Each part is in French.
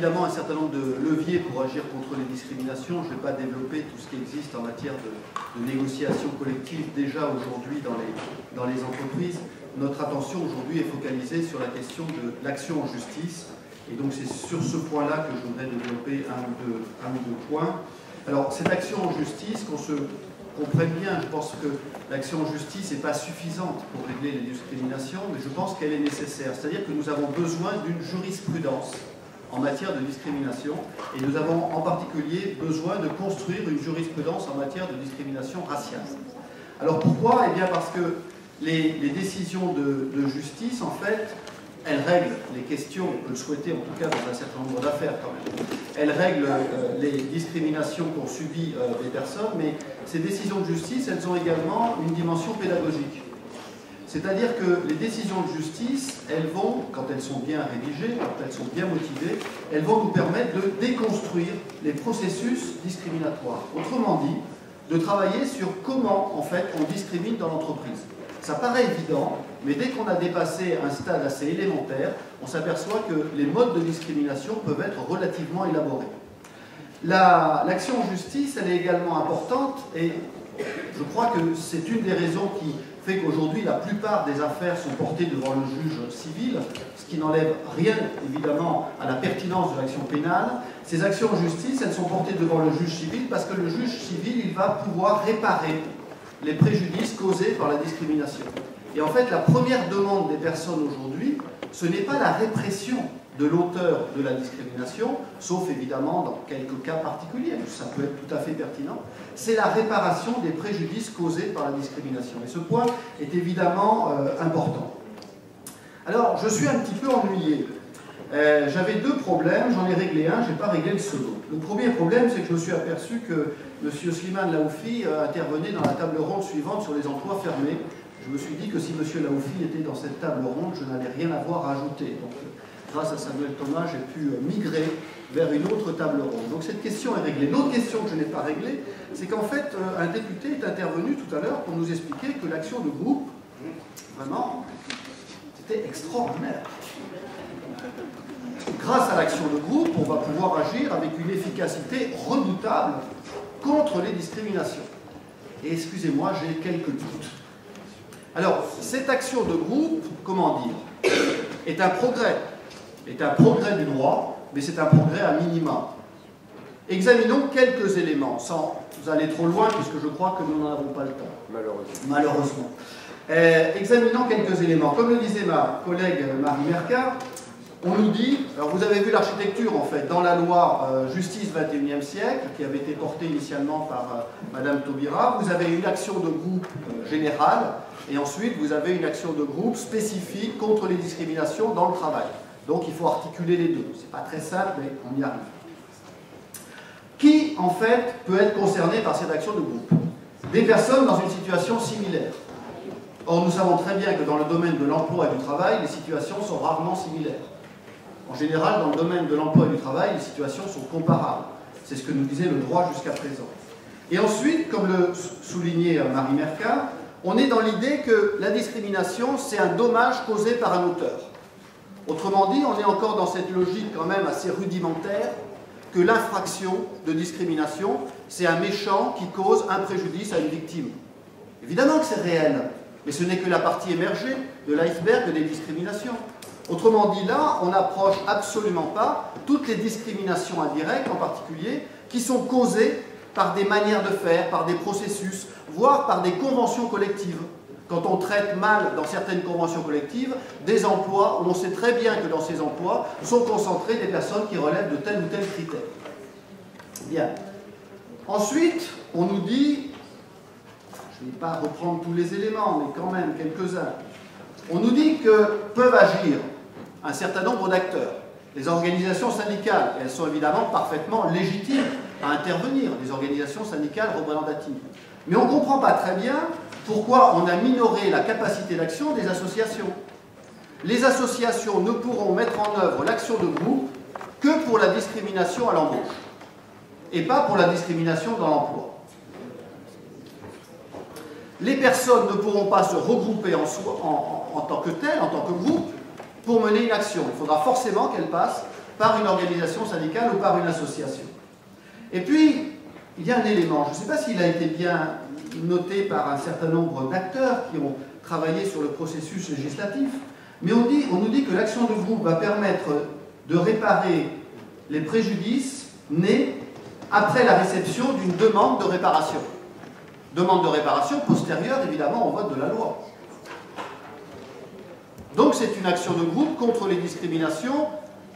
évidemment un certain nombre de leviers pour agir contre les discriminations. Je ne vais pas développer tout ce qui existe en matière de négociation collective déjà aujourd'hui dans les entreprises. Notre attention aujourd'hui est focalisée sur la question de l'action en justice. Et donc c'est sur ce point-là que je voudrais développer un ou deux points. Alors cette action en justice, qu'on se comprenne bien, je pense que l'action en justice n'est pas suffisante pour régler les discriminations, mais je pense qu'elle est nécessaire. C'est-à-dire que nous avons besoin d'une jurisprudence en matière de discrimination, et nous avons en particulier besoin de construire une jurisprudence en matière de discrimination raciale. Alors pourquoi? Eh bien parce que les décisions de justice, en fait, elles règlent les questions, on peut le souhaiter en tout cas dans un certain nombre d'affaires quand même. Elles règlent les discriminations qu'ont subies des personnes, mais ces décisions de justice, elles ont également une dimension pédagogique. C'est-à-dire que les décisions de justice, elles vont, quand elles sont bien rédigées, quand elles sont bien motivées, elles vont nous permettre de déconstruire les processus discriminatoires. Autrement dit, de travailler sur comment, en fait, on discrimine dans l'entreprise. Ça paraît évident, mais dès qu'on a dépassé un stade assez élémentaire, on s'aperçoit que les modes de discrimination peuvent être relativement élaborés. L'action en justice, elle est également importante, et je crois que c'est une des raisons qui fait qu'aujourd'hui la plupart des affaires sont portées devant le juge civil, ce qui n'enlève rien évidemment à la pertinence de l'action pénale. Ces actions en justice, elles sont portées devant le juge civil parce que le juge civil, il va pouvoir réparer les préjudices causés par la discrimination. Et en fait, la première demande des personnes aujourd'hui, ce n'est pas la répression de l'auteur de la discrimination, sauf évidemment dans quelques cas particuliers, ça peut être tout à fait pertinent, c'est la réparation des préjudices causés par la discrimination. Et ce point est évidemment important. Alors, je suis un petit peu ennuyé. J'avais deux problèmes, j'en ai réglé un, je n'ai pas réglé le second. Le premier problème, c'est que je me suis aperçu que M. Slimane Laoufi intervenait dans la table ronde suivante sur les emplois fermés. Je me suis dit que si M. Laoufi était dans cette table ronde, je n'avais rien à voir à ajouter. Donc, grâce à Samuel Thomas, j'ai pu migrer vers une autre table ronde. Donc cette question est réglée. L'autre question que je n'ai pas réglée, c'est qu'en fait, un député est intervenu tout à l'heure pour nous expliquer que l'action de groupe, vraiment, c'était extraordinaire. Grâce à l'action de groupe, on va pouvoir agir avec une efficacité redoutable contre les discriminations. Et excusez-moi, j'ai quelques doutes. Alors, cette action de groupe, comment dire, est un progrès du droit, mais c'est un progrès à minima. Examinons quelques éléments, sans aller trop loin, puisque je crois que nous n'en avons pas le temps. Malheureusement. Examinons quelques éléments. Comme le disait ma collègue Marie Mercard, on nous dit, alors vous avez vu l'architecture en fait, dans la loi Justice 21e siècle, qui avait été portée initialement par Madame Taubira, vous avez une action de groupe générale, et ensuite vous avez une action de groupe spécifique contre les discriminations dans le travail. Donc il faut articuler les deux. C'est pas très simple, mais on y arrive. Qui, en fait, peut être concerné par cette action de groupe? Des personnes dans une situation similaire. Or, nous savons très bien que dans le domaine de l'emploi et du travail, les situations sont rarement similaires. En général, dans le domaine de l'emploi et du travail, les situations sont comparables. C'est ce que nous disait le droit jusqu'à présent. Et ensuite, comme le soulignait Marie Mercard, on est dans l'idée que la discrimination, c'est un dommage causé par un auteur. Autrement dit, on est encore dans cette logique quand même assez rudimentaire que l'infraction de discrimination, c'est un méchant qui cause un préjudice à une victime. Évidemment que c'est réel, mais ce n'est que la partie émergée de l'iceberg des discriminations. Autrement dit, là, on n'approche absolument pas toutes les discriminations indirectes en particulier, qui sont causées par des manières de faire, par des processus, voire par des conventions collectives. Quand on traite mal dans certaines conventions collectives des emplois où on sait très bien que dans ces emplois sont concentrées des personnes qui relèvent de tel ou tel critère. Bien. Ensuite, on nous dit, je ne vais pas reprendre tous les éléments, mais quand même quelques-uns, on nous dit que peuvent agir un certain nombre d'acteurs. Les organisations syndicales, elles sont évidemment parfaitement légitimes à intervenir, les organisations syndicales représentatives. Mais on ne comprend pas très bien pourquoi on a minoré la capacité d'action des associations. Les associations ne pourront mettre en œuvre l'action de groupe que pour la discrimination à l'embauche, et pas pour la discrimination dans l'emploi. Les personnes ne pourront pas se regrouper en tant que telles, en tant que groupe, pour mener une action. Il faudra forcément qu'elles passent par une organisation syndicale ou par une association. Et puis, il y a un élément, je ne sais pas s'il a été bien noté par un certain nombre d'acteurs qui ont travaillé sur le processus législatif, mais on nous dit que l'action de groupe va permettre de réparer les préjudices nés après la réception d'une demande de réparation. Demande de réparation postérieure, évidemment, au vote de la loi. Donc c'est une action de groupe contre les discriminations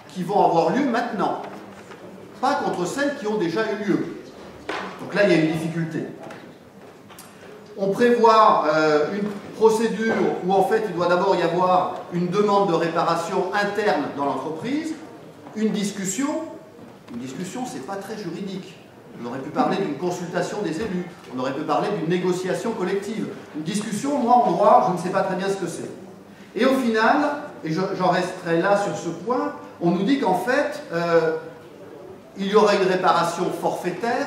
qui vont avoir lieu maintenant, pas contre celles qui ont déjà eu lieu. Donc là, il y a une difficulté. On prévoit une procédure où en fait il doit d'abord y avoir une demande de réparation interne dans l'entreprise, une discussion. Une discussion, c'est pas très juridique. On aurait pu parler d'une consultation des élus, on aurait pu parler d'une négociation collective. Une discussion, moi en droit, je ne sais pas très bien ce que c'est. Et au final, et j'en resterai là sur ce point, on nous dit qu'en fait, il y aura une réparation forfaitaire,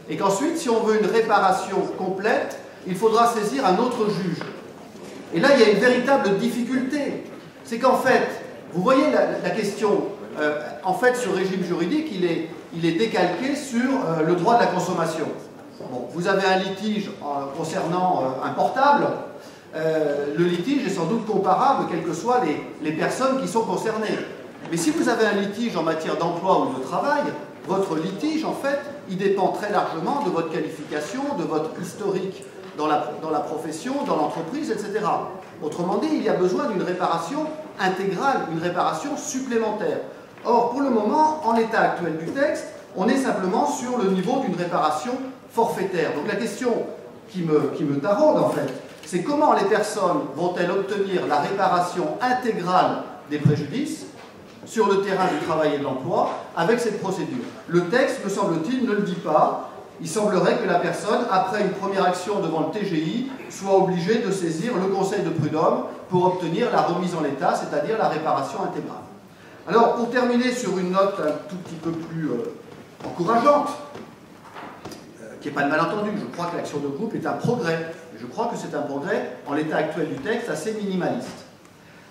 et qu'ensuite, si on veut une réparation complète, il faudra saisir un autre juge. Et là, il y a une véritable difficulté. C'est qu'en fait, vous voyez la question, en fait, ce régime juridique, il est décalqué sur le droit de la consommation. Bon, vous avez un litige concernant un portable, le litige est sans doute comparable, quelles que soient les personnes qui sont concernées. Mais si vous avez un litige en matière d'emploi ou de travail, votre litige, en fait, il dépend très largement de votre qualification, de votre historique dans la profession, dans l'entreprise, etc. Autrement dit, il y a besoin d'une réparation intégrale, une réparation supplémentaire. Or, pour le moment, en l'état actuel du texte, on est simplement sur le niveau d'une réparation forfaitaire. Donc la question qui me taraude, en fait, c'est comment les personnes vont-elles obtenir la réparation intégrale des préjudices sur le terrain du travail et de l'emploi avec cette procédure. Le texte, me semble-t-il, ne le dit pas. Il semblerait que la personne, après une première action devant le TGI, soit obligée de saisir le Conseil de prud'homme pour obtenir la remise en l'état, c'est-à-dire la réparation intégrale. Alors, pour terminer sur une note un tout petit peu plus encourageante, qui n'est pas de malentendu, je crois que l'action de groupe est un progrès. Je crois que c'est un progrès, en l'état actuel du texte, assez minimaliste.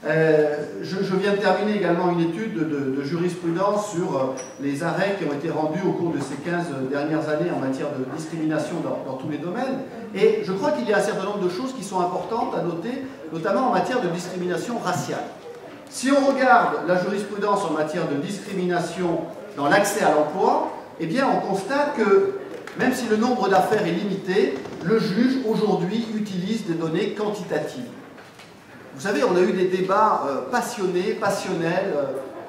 Je viens de terminer également une étude de jurisprudence sur les arrêts qui ont été rendus au cours de ces 15 dernières années en matière de discrimination dans tous les domaines. Et je crois qu'il y a un certain nombre de choses qui sont importantes à noter, notamment en matière de discrimination raciale. Si on regarde la jurisprudence en matière de discrimination dans l'accès à l'emploi, eh bien on constate que même si le nombre d'affaires est limité, le juge aujourd'hui utilise des données quantitatives. Vous savez, on a eu des débats passionnés, passionnels,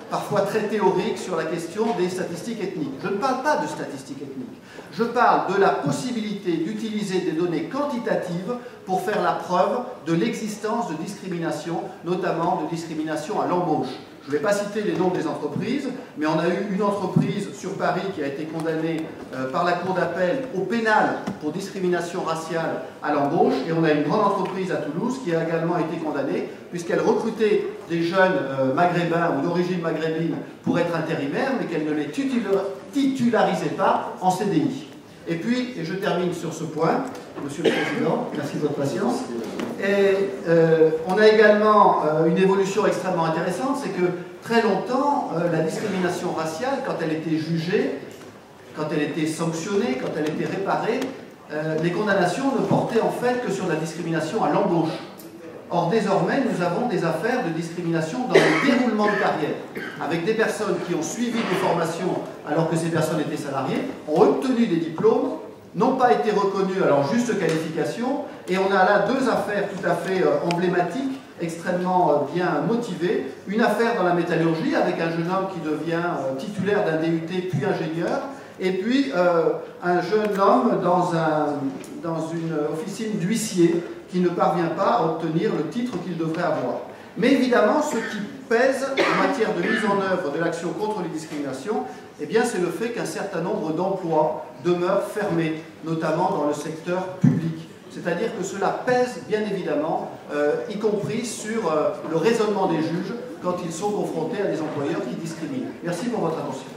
parfois très théoriques sur la question des statistiques ethniques. Je ne parle pas de statistiques ethniques. Je parle de la possibilité d'utiliser des données quantitatives pour faire la preuve de l'existence de discrimination, notamment de discrimination à l'embauche. Je ne vais pas citer les noms des entreprises, mais on a eu une entreprise sur Paris qui a été condamnée par la Cour d'appel au pénal pour discrimination raciale à l'embauche, et on a une grande entreprise à Toulouse qui a également été condamnée puisqu'elle recrutait des jeunes maghrébins ou d'origine maghrébine pour être intérimaires, mais qu'elle ne les titularisait pas en CDI. Et puis, et je termine sur ce point, Monsieur le Président, merci de votre patience. Et on a également une évolution extrêmement intéressante, c'est que très longtemps, la discrimination raciale, quand elle était jugée, quand elle était sanctionnée, quand elle était réparée, les condamnations ne portaient en fait que sur la discrimination à l'embauche. Or, désormais, nous avons des affaires de discrimination dans le déroulement de carrière, avec des personnes qui ont suivi des formations alors que ces personnes étaient salariées, ont obtenu des diplômes, n'ont pas été reconnues à leur juste qualification, et on a là deux affaires tout à fait emblématiques, extrêmement bien motivées. Une affaire dans la métallurgie, avec un jeune homme qui devient titulaire d'un DUT puis ingénieur, et puis un jeune homme dans une officine d'huissier qui ne parvient pas à obtenir le titre qu'il devrait avoir. Mais évidemment, ce qui pèse en matière de mise en œuvre de l'action contre les discriminations, eh bien, c'est le fait qu'un certain nombre d'emplois demeurent fermés, notamment dans le secteur public. C'est-à-dire que cela pèse, bien évidemment, y compris sur le raisonnement des juges quand ils sont confrontés à des employeurs qui discriminent. Merci pour votre attention.